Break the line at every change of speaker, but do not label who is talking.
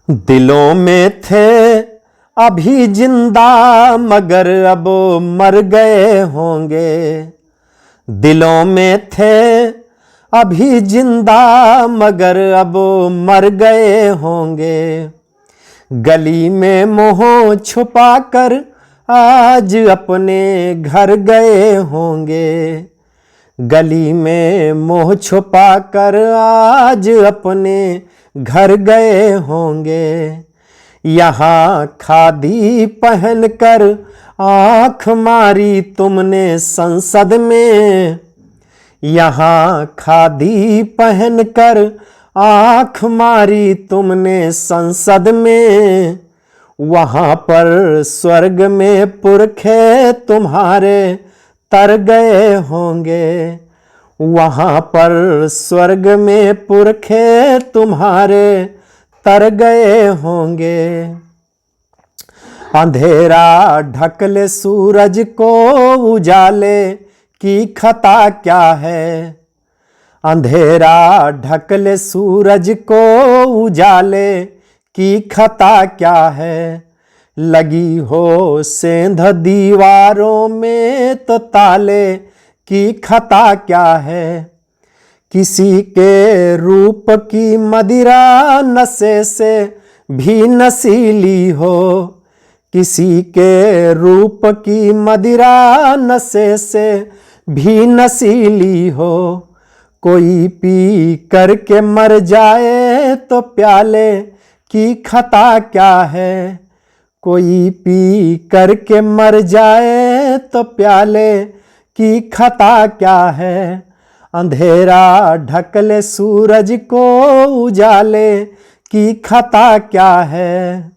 दिलों में थे अभी जिंदा मगर अब मर गए होंगे। दिलों में थे अभी जिंदा मगर अब मर गए होंगे। गली में मुंह छुपा कर आज अपने घर गए होंगे। गली में मुंह छुपा कर आज अपने घर गए होंगे। यहाँ खादी पहन कर आँख मारी तुमने संसद में। यहाँ खादी पहन कर आँख मारी तुमने संसद में। वहाँ पर स्वर्ग में पुरखे तुम्हारे तर गए होंगे। वहाँ पर स्वर्ग में पुरखे तुम्हारे तर गए होंगे। अंधेरा ढक ले सूरज को उजाले की खता क्या है। अंधेरा ढक ले सूरज को उजाले की खता क्या है। लगी हो सेंध दीवारों में तो ताले की खता क्या है। किसी के रूप की मदिरा नशे से भी नशीली हो। किसी के रूप की मदिरा नशे से भी नशीली हो। कोई पी करके मर जाए तो प्याले की खता क्या है। कोई पी करके मर जाए तो प्याले की खता क्या है। अंधेरा ढक ले सूरज को उजाले की खता क्या है।